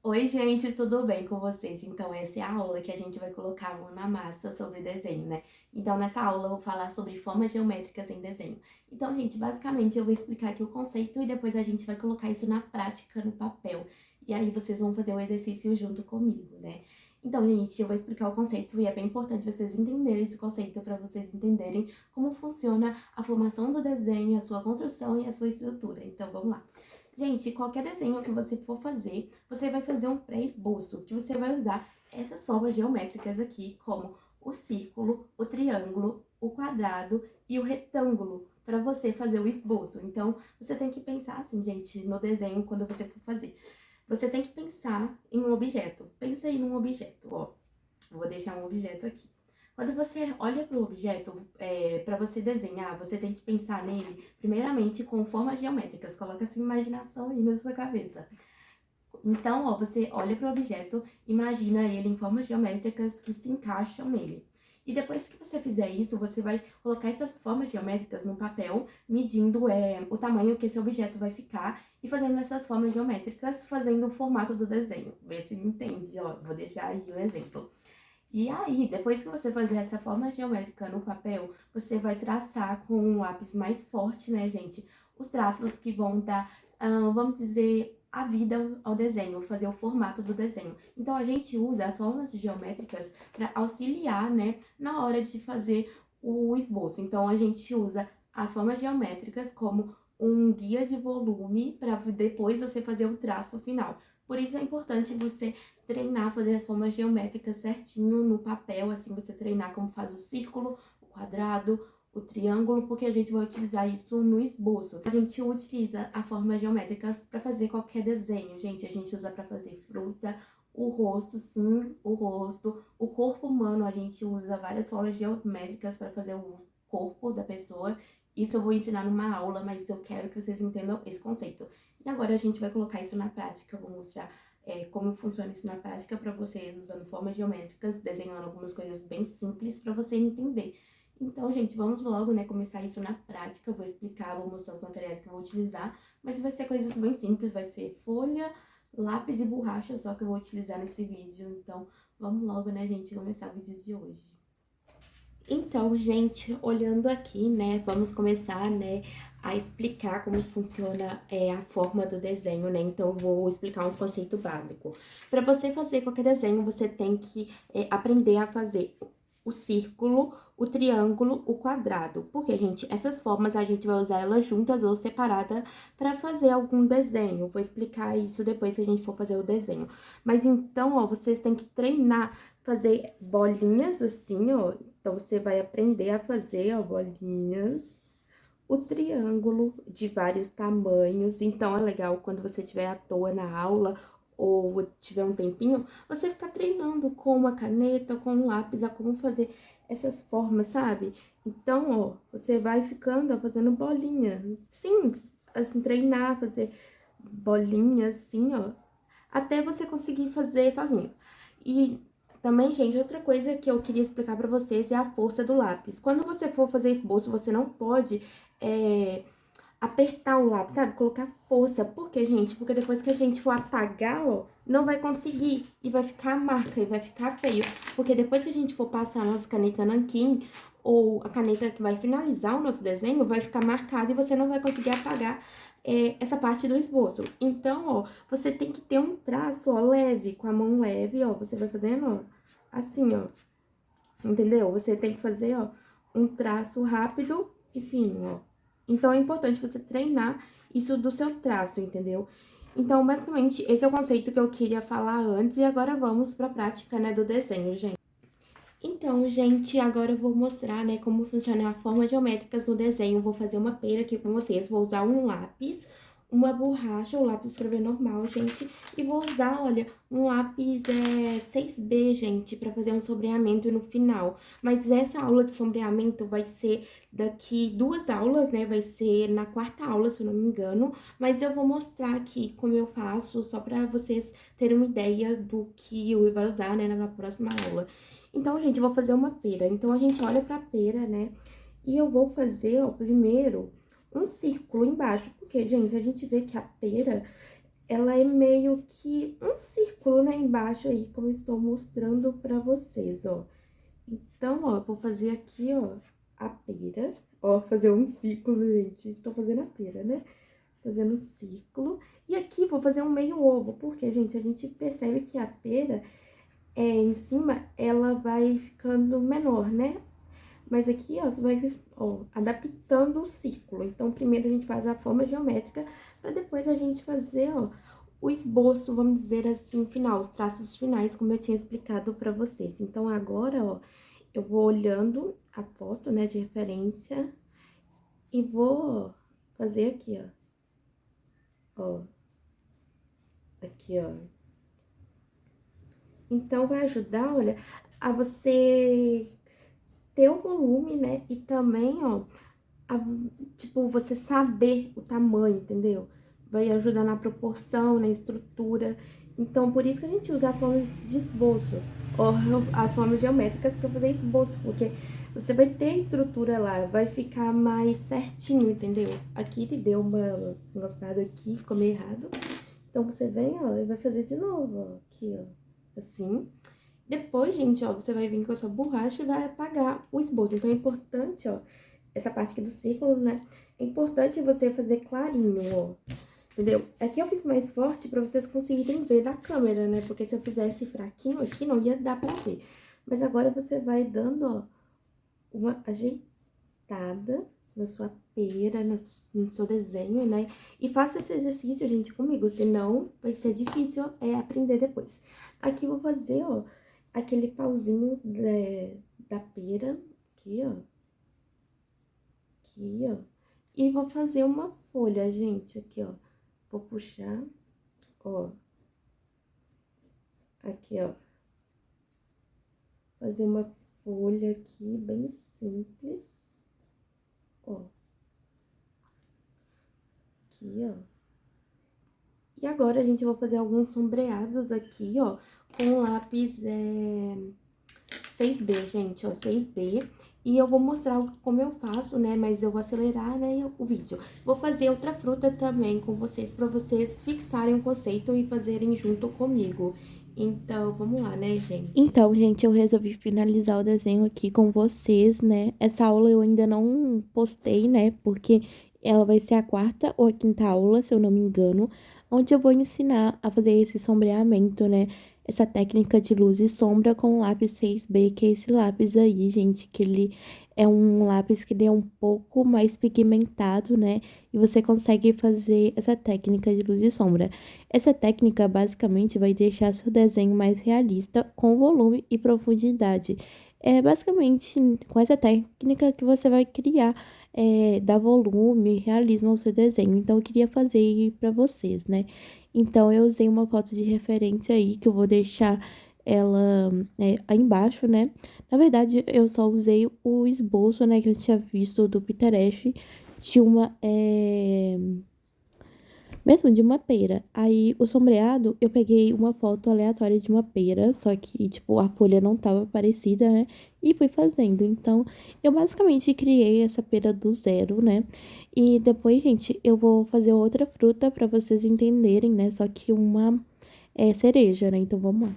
Oi, gente, tudo bem com vocês? Então, essa é a aula que a gente vai colocar a mão na massa sobre desenho, né? Então, nessa aula eu vou falar sobre formas geométricas em desenho. Então, gente, basicamente eu vou explicar aqui o conceito e depois a gente vai colocar isso na prática, no papel. E aí vocês vão fazer o exercício junto comigo, né? Então, gente, eu vou explicar o conceito e é bem importante vocês entenderem esse conceito para vocês entenderem como funciona a formação do desenho, a sua construção e a sua estrutura. Então, vamos lá. Gente, qualquer desenho que você for fazer, você vai fazer um pré-esboço, que você vai usar essas formas geométricas aqui, como o círculo, o triângulo, o quadrado e o retângulo, para você fazer o esboço. Então, você tem que pensar assim, gente, no desenho, quando você for fazer. Você tem que pensar em um objeto. Pensa aí num objeto, ó. Vou deixar um objeto aqui. Quando você olha para o objeto, para você desenhar, você tem que pensar nele, primeiramente, com formas geométricas. Coloca a sua imaginação aí na sua cabeça. Então, ó, você olha para o objeto, imagina ele em formas geométricas que se encaixam nele. E depois que você fizer isso, você vai colocar essas formas geométricas no papel, medindo o tamanho que esse objeto vai ficar e fazendo essas formas geométricas, fazendo o formato do desenho. Vê se me entende, ó, vou deixar aí o exemplo. E aí, depois que você fazer essa forma geométrica no papel, você vai traçar com um lápis mais forte, né, gente? Os traços que vão dar, vamos dizer, a vida ao desenho, fazer o formato do desenho. Então, a gente usa as formas geométricas para auxiliar, né, na hora de fazer o esboço. Então, a gente usa as formas geométricas como um guia de volume para depois você fazer o traço final. Por isso é importante você treinar, fazer as formas geométricas certinho no papel, assim, você treinar como faz o círculo, o quadrado, o triângulo, porque a gente vai utilizar isso no esboço. A gente utiliza a forma geométrica para fazer qualquer desenho, gente. A gente usa para fazer fruta, o rosto, sim, o rosto. O corpo humano, a gente usa várias formas geométricas para fazer o corpo da pessoa. Isso eu vou ensinar numa aula, mas eu quero que vocês entendam esse conceito. E agora a gente vai colocar isso na prática, eu vou mostrar como funciona isso na prática para vocês, usando formas geométricas, desenhando algumas coisas bem simples para você entender. Então, gente, vamos logo, né, começar isso na prática. Eu vou explicar, vou mostrar os materiais que eu vou utilizar, mas vai ser coisas bem simples, vai ser folha, lápis e borracha só que eu vou utilizar nesse vídeo. Então, vamos logo, né, gente, começar o vídeo de hoje. Então, gente, olhando aqui, né, vamos começar, né, a explicar como funciona a forma do desenho, né? Então, eu vou explicar uns conceitos básicos. Para você fazer qualquer desenho, você tem que aprender a fazer o círculo, o triângulo, o quadrado. Porque, gente, essas formas a gente vai usar elas juntas ou separadas para fazer algum desenho. Vou explicar isso depois que a gente for fazer o desenho. Mas então, ó, vocês têm que treinar, fazer bolinhas assim, ó. Então, você vai aprender a fazer, ó, bolinhas. O triângulo de vários tamanhos. Então, é legal quando você estiver à toa na aula ou tiver um tempinho, você ficar treinando com uma caneta, com um lápis, a como fazer essas formas, sabe? Então, ó, você vai ficando, ó, fazendo bolinha. Sim, assim, treinar, fazer bolinhas, assim, ó, até você conseguir fazer sozinho. E também, gente, outra coisa que eu queria explicar pra vocês é a força do lápis. Quando você for fazer esboço, você não pode apertar o lápis, sabe? Colocar força. Por quê, gente? Porque depois que a gente for apagar, ó, não vai conseguir. E vai ficar a marca, e vai ficar feio. Porque depois que a gente for passar a nossa caneta nanquim, ou a caneta que vai finalizar o nosso desenho, vai ficar marcada e você não vai conseguir apagar essa parte do esboço. Então, ó, você tem que ter um traço, ó, leve, com a mão leve, ó, você vai fazendo, ó, assim, ó, entendeu? Você tem que fazer, ó, um traço rápido e fino, ó. Então, é importante você treinar isso do seu traço, entendeu? Então, basicamente, esse é o conceito que eu queria falar antes e agora vamos pra prática, né, do desenho, gente. Então, gente, agora eu vou mostrar, né, como funciona a forma geométricas no desenho. Vou fazer uma pera aqui com vocês. Vou usar um lápis, uma borracha, o lápis de escrever normal, gente. E vou usar, olha, um lápis 6B, gente, pra fazer um sombreamento no final. Mas essa aula de sombreamento vai ser daqui 2 aulas, né? Vai ser na 4ª aula, se eu não me engano. Mas eu vou mostrar aqui como eu faço, só pra vocês terem uma ideia do que eu vou usar, né, na próxima aula. Então, gente, eu vou fazer uma pera. Então, a gente olha pra pera, né? E eu vou fazer, ó, primeiro, um círculo embaixo. Porque, gente, a gente vê que a pera, ela é meio que um círculo, né, embaixo aí, como eu estou mostrando pra vocês, ó. Então, ó, eu vou fazer aqui, ó, a pera. Ó, fazer um círculo, gente. Tô fazendo a pera, né? Fazendo um círculo. E aqui vou fazer um meio ovo, porque, gente, a gente percebe que a pera, em cima, ela vai ficando menor, né? Mas aqui, ó, você vai, ó, adaptando o círculo. Então, primeiro a gente faz a forma geométrica, pra depois a gente fazer, ó, o esboço, vamos dizer assim, final, os traços finais, como eu tinha explicado pra vocês. Então, agora, ó, eu vou olhando a foto, né, de referência e vou fazer aqui, ó. Ó. Aqui, ó. Então, vai ajudar, olha, a você ter o volume, né, e também, ó, tipo, você saber o tamanho, entendeu? Vai ajudar na proporção, na estrutura. Então, por isso que a gente usa as formas de esboço, ou as formas geométricas para fazer esboço, porque você vai ter a estrutura lá, vai ficar mais certinho, entendeu? Aqui ele deu uma lançada aqui, ficou meio errado. Então, você vem, ó, e vai fazer de novo, ó, aqui, ó, assim. Depois, gente, ó, você vai vir com a sua borracha e vai apagar o esboço. Então, é importante, ó, essa parte aqui do círculo, né? É importante você fazer clarinho, ó. Entendeu? Aqui eu fiz mais forte pra vocês conseguirem ver da câmera, né? Porque se eu fizesse fraquinho aqui, não ia dar pra ver. Mas agora você vai dando, ó, uma ajeitada na sua pera, no seu desenho, né? E faça esse exercício, gente, comigo, senão vai ser difícil aprender depois. Aqui eu vou fazer, ó, aquele pauzinho da pera, aqui, ó. Aqui, ó. E vou fazer uma folha, gente, aqui, ó. Vou puxar, ó. Aqui, ó. Fazer uma folha aqui, bem simples. Ó. Aqui, ó. E agora, gente, eu vou fazer alguns sombreados aqui, ó, com lápis 6B, gente, ó, 6B. E eu vou mostrar como eu faço, né, mas eu vou acelerar, né, o vídeo. Vou fazer outra fruta também com vocês, pra vocês fixarem o conceito e fazerem junto comigo. Então, vamos lá, né, gente? Então, gente, eu resolvi finalizar o desenho aqui com vocês, né? Essa aula eu ainda não postei, né, porque ela vai ser a quarta ou a quinta aula, se eu não me engano, onde eu vou ensinar a fazer esse sombreamento, né? Essa técnica de luz e sombra com o lápis 6B, que é esse lápis aí, gente, que ele é um lápis que ele é um pouco mais pigmentado, né? E você consegue fazer essa técnica de luz e sombra. Essa técnica, basicamente, vai deixar seu desenho mais realista, com volume e profundidade. É basicamente com essa técnica que você vai criar, dar volume, realismo ao seu desenho. Então, eu queria fazer para vocês, né? Então, eu usei uma foto de referência aí, que eu vou deixar ela aí embaixo, né? Na verdade, eu só usei o esboço, né, que eu tinha visto do Pinterest de uma, mesmo de uma pera. Aí, o sombreado, eu peguei uma foto aleatória de uma pera, só que, tipo, a folha não tava parecida, né? E fui fazendo. Então, eu basicamente criei essa pera do zero, né? E depois, gente, eu vou fazer outra fruta pra vocês entenderem, né? Só que uma cereja, né? Então, vamos lá.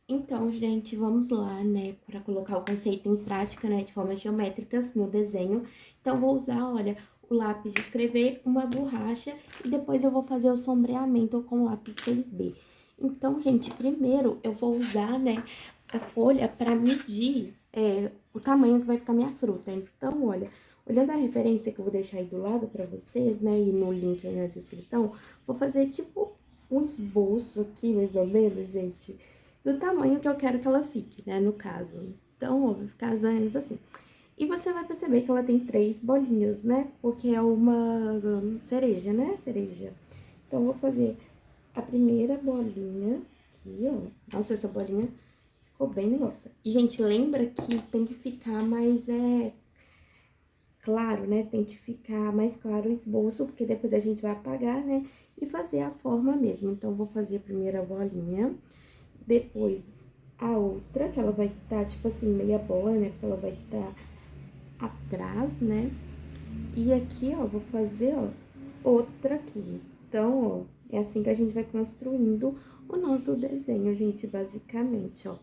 Então, gente, vamos lá, né, para colocar o conceito em prática, né, de formas geométricas no desenho. Então, vou usar, olha, o lápis de escrever, uma borracha e depois eu vou fazer o sombreamento com o lápis 6B. Então, gente, primeiro eu vou usar, né, a folha para medir o tamanho que vai ficar minha fruta. Então, olha, olhando a referência que eu vou deixar aí do lado para vocês, né, e no link aí na descrição, vou fazer tipo um esboço aqui, mais ou menos, gente, do tamanho que eu quero que ela fique, né, no caso. Então, ó, vai ficar mais ou menos assim. E você vai perceber que ela tem 3 bolinhas, né, porque é uma cereja, né, cereja. Então, eu vou fazer a primeira bolinha aqui, ó. Nossa, essa bolinha ficou bem negócio. E, gente, lembra que tem que ficar mais, claro, né, tem que ficar mais claro o esboço, porque depois a gente vai apagar, né, e fazer a forma mesmo. Então, vou fazer a primeira bolinha. Depois, a outra, que ela vai estar, tipo assim, meia bola, né? Porque ela vai estar atrás, né? E aqui, ó, vou fazer, ó, outra aqui. Então, ó, é assim que a gente vai construindo o nosso desenho, gente, basicamente, ó.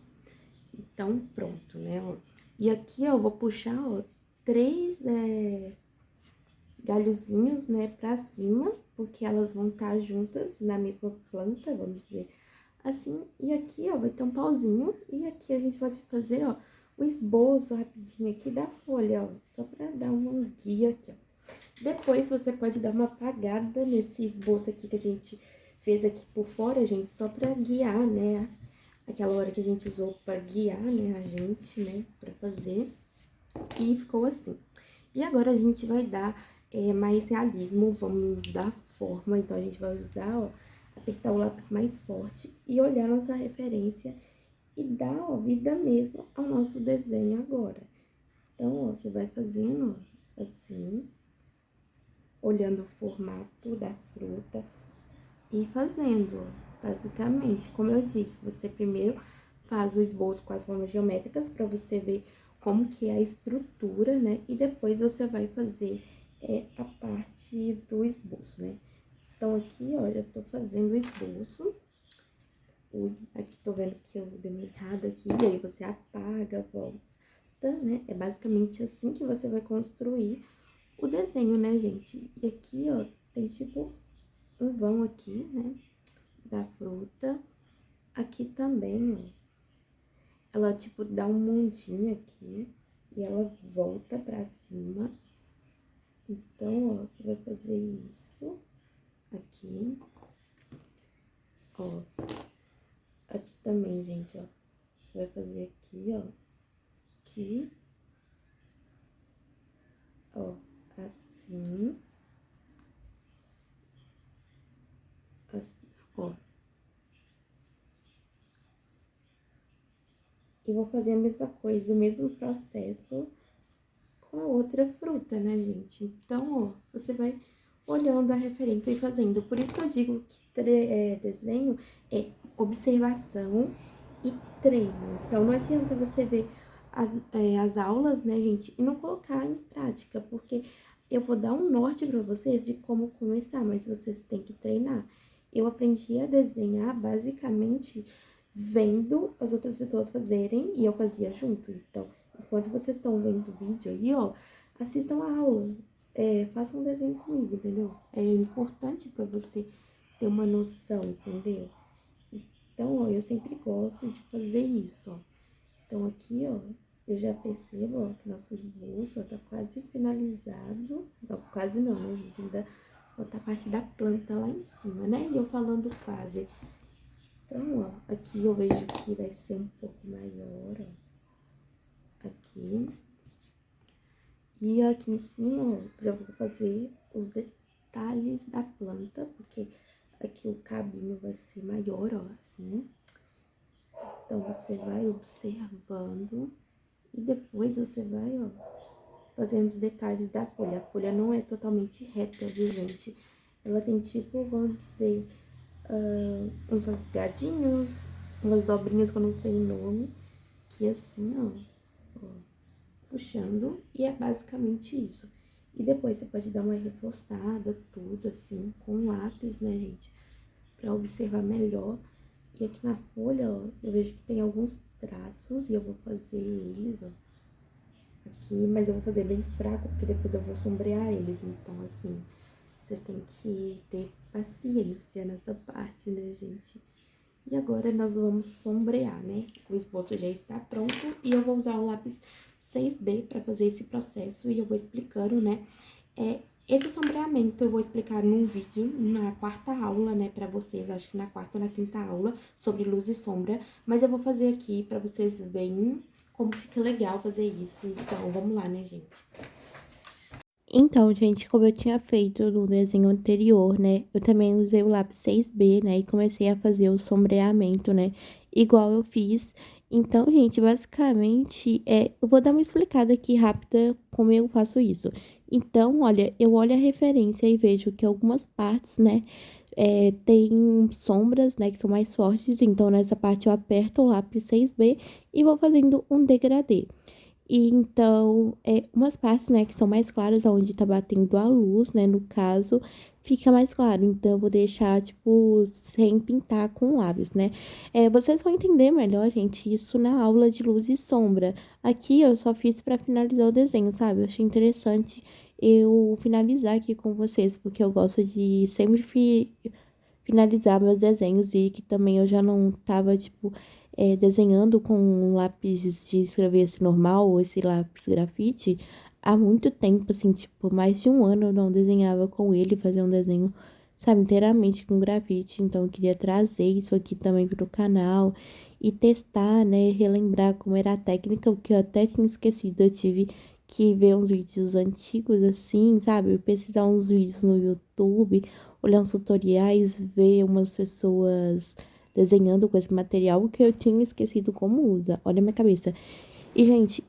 Então, pronto, né, ó. E aqui, ó, eu vou puxar, ó, 3 galhozinhos, né, pra cima, porque elas vão estar juntas na mesma planta, vamos dizer assim. E aqui, ó, vai ter um pauzinho, e aqui a gente pode fazer, ó, o esboço rapidinho aqui da folha, ó, só pra dar uma guia aqui, ó. Depois, você pode dar uma apagada nesse esboço aqui que a gente fez aqui por fora, gente, só pra guiar, né, aquela hora que a gente usou pra guiar, né, a gente, né, pra fazer. E ficou assim. E agora a gente vai dar mais realismo, vamos dar forma. Então, a gente vai usar, ó, apertar o lápis mais forte e olhar nossa referência e dar, ó, vida mesmo ao nosso desenho agora. Então, ó, você vai fazendo, ó, assim, olhando o formato da fruta e fazendo, ó, basicamente. Como eu disse, você primeiro faz o esboço com as formas geométricas para você ver como que é a estrutura, né? E depois você vai fazer a parte do esboço, né? Então, aqui, ó, já tô fazendo o esboço. Ui, aqui tô vendo que eu dei uma errada aqui, e aí você apaga, volta, né? É basicamente assim que você vai construir o desenho, né, gente? E aqui, ó, tem tipo um vão aqui, né, da fruta. Aqui também, ó, ela, tipo, dá um mundinho aqui e ela volta pra cima. Então, ó, você vai fazer isso aqui, ó. Aqui também, gente, ó. Você vai fazer aqui, ó. Aqui, ó, assim. Assim, ó. E vou fazer a mesma coisa, o mesmo processo com a outra fruta, né, gente? Então, ó, você vai olhando a referência e fazendo. Por isso que eu digo que desenho é observação e treino. Então, não adianta você ver as aulas, né, gente, e não colocar em prática, porque eu vou dar um norte para vocês de como começar, mas vocês têm que treinar. Eu aprendi a desenhar basicamente vendo as outras pessoas fazerem e eu fazia junto. Então, enquanto vocês estão vendo o vídeo aí, ó, assistam a aula, façam um desenho comigo, entendeu? É importante para você ter uma noção, entendeu? Então, ó, eu sempre gosto de fazer isso, ó. Então, aqui, ó, eu já percebo, ó, que nosso esboço, ó, tá quase finalizado. Não, quase não, né, gente? Ainda falta a parte da planta lá em cima, né? E eu falando quase. Então, ó, aqui eu vejo que vai ser um pouco maior, ó. Aqui. E aqui em cima, ó, já vou fazer os detalhes da planta, porque aqui o cabinho vai ser maior, ó, assim. Então, você vai observando e depois você vai, ó, fazendo os detalhes da folha. A folha não é totalmente reta, viu, gente? Ela tem tipo, vamos dizer, uns rasgadinhos, umas dobrinhas que eu não sei o nome, que assim, ó, puxando, e é basicamente isso. E depois você pode dar uma reforçada, tudo assim, com lápis, né, gente? Pra observar melhor. E aqui na folha, ó, eu vejo que tem alguns traços e eu vou fazer eles, ó. Aqui, mas eu vou fazer bem fraco, porque depois eu vou sombrear eles. Então, assim, você tem que ter paciência nessa parte, né, gente? E agora nós vamos sombrear, né? O esboço já está pronto e eu vou usar o lápis 6B para fazer esse processo e eu vou explicando, né? Esse sombreamento eu vou explicar num vídeo na quarta aula, né, para vocês, acho que na quarta ou na quinta aula, sobre luz e sombra, mas eu vou fazer aqui para vocês verem como fica legal fazer isso. Então, vamos lá, né, gente? Então, gente, como eu tinha feito no desenho anterior, né, eu também usei o lápis 6B, né, e comecei a fazer o sombreamento, né, igual eu fiz. Então, gente, basicamente, eu vou dar uma explicada aqui rápida como eu faço isso. Então, olha, eu olho a referência e vejo que algumas partes, né, tem sombras, né, que são mais fortes. Então, nessa parte eu aperto o lápis 6B e vou fazendo um degradê. E então, umas partes, né, que são mais claras, onde tá batendo a luz, né, no caso, fica mais claro. Então, eu vou deixar, tipo, sem pintar com lábios, né. Vocês vão entender melhor, gente, isso na aula de luz e sombra. Aqui eu só fiz pra finalizar o desenho, sabe? Eu achei interessante eu finalizar aqui com vocês, porque eu gosto de sempre finalizar meus desenhos e que também eu já não tava, tipo, desenhando com um lápis de escrever assim, normal ou esse lápis grafite há muito tempo, assim, tipo, mais de um ano eu não desenhava com ele, fazer um desenho, sabe, inteiramente com grafite. Então eu queria trazer isso aqui também pro canal e testar, né, relembrar como era a técnica, o que eu até tinha esquecido. Eu tive que ver uns vídeos antigos assim, sabe, pesquisar uns vídeos no YouTube, olhar uns tutoriais, ver umas pessoas desenhando com esse material que eu tinha esquecido como usa. Olha a minha cabeça. E, gente,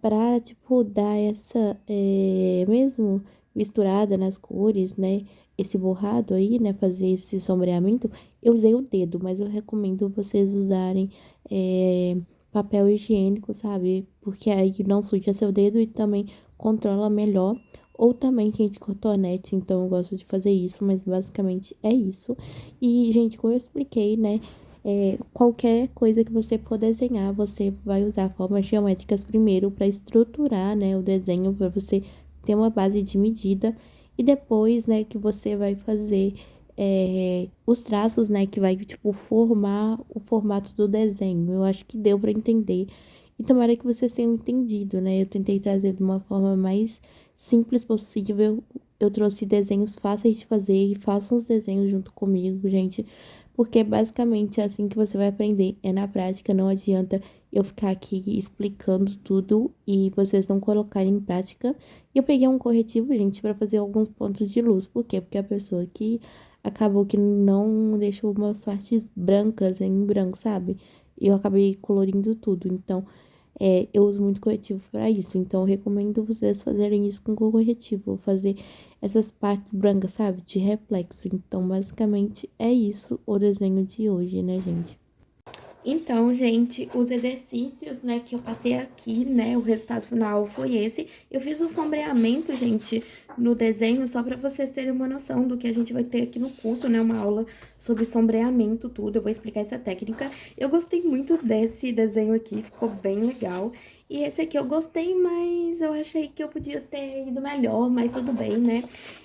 pra, tipo, dar essa, mesmo misturada nas cores, né? Esse borrado aí, né? Fazer esse sombreamento, eu usei o dedo, mas eu recomendo vocês usarem, papel higiênico, sabe? Porque aí não suja seu dedo e também controla melhor. Ou também, gente, cotonete, então eu gosto de fazer isso, mas basicamente é isso. E, gente, como eu expliquei, né? Qualquer coisa que você for desenhar, você vai usar formas geométricas primeiro para estruturar, né, o desenho, para você ter uma base de medida, e depois, né, que você vai fazer os traços, né, que vai, tipo, formar o formato do desenho. Eu acho que deu para entender. E tomara que vocês tenham entendido, né? Eu tentei trazer de uma forma mais simples possível. Eu trouxe desenhos fáceis de fazer e façam os desenhos junto comigo, gente. Porque basicamente é assim que você vai aprender. É na prática, não adianta eu ficar aqui explicando tudo e vocês não colocarem em prática. E eu peguei um corretivo, gente, para fazer alguns pontos de luz. Por quê? Porque a pessoa que acabou que não deixou umas partes brancas em branco, sabe? E eu acabei colorindo tudo. Então, eu uso muito corretivo para isso. Então, eu recomendo vocês fazerem isso com corretivo. Fazer essas partes brancas, sabe? De reflexo. Então, basicamente, é isso o desenho de hoje, né, gente? Então, gente, os exercícios, né, que eu passei aqui, né, o resultado final foi esse. Eu fiz o sombreamento, gente, no desenho, só pra vocês terem uma noção do que a gente vai ter aqui no curso, né, uma aula sobre sombreamento, tudo. Eu vou explicar essa técnica. Eu gostei muito desse desenho aqui, ficou bem legal. E esse aqui eu gostei, mas eu achei que eu podia ter ido melhor, mas tudo bem, né?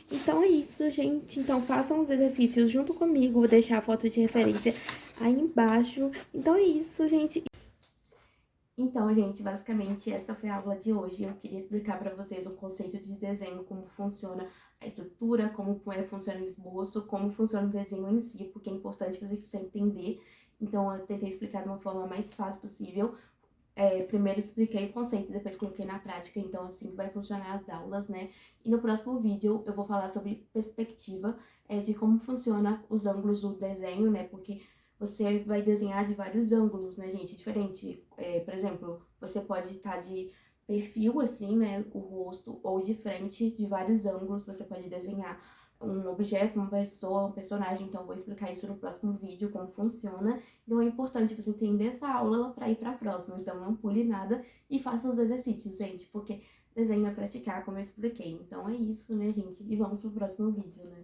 Então é isso, gente. Então façam os exercícios junto comigo, vou deixar a foto de referência aí embaixo. Então é isso, gente. Então, gente, basicamente essa foi a aula de hoje. Eu queria explicar para vocês o conceito de desenho, como funciona a estrutura, como funciona o esboço, como funciona o desenho em si, porque é importante vocês entender. Então, eu tentei explicar de uma forma mais fácil possível. Primeiro expliquei o conceito, depois coloquei na prática, então assim vai funcionar as aulas, né? E no próximo vídeo eu vou falar sobre perspectiva, de como funciona os ângulos do desenho, né? Porque você vai desenhar de vários ângulos, né, gente? Diferente. Por exemplo, você pode estar de perfil, assim, né? O rosto, ou de frente, de vários ângulos, você pode desenhar um objeto, uma pessoa, um personagem. Então, eu vou explicar isso no próximo vídeo, como funciona. Então, é importante você entender essa aula para ir para a próxima. Então, não pule nada e faça os exercícios, gente, porque desenho é praticar, como eu expliquei. Então, é isso, né, gente? E vamos pro próximo vídeo, né?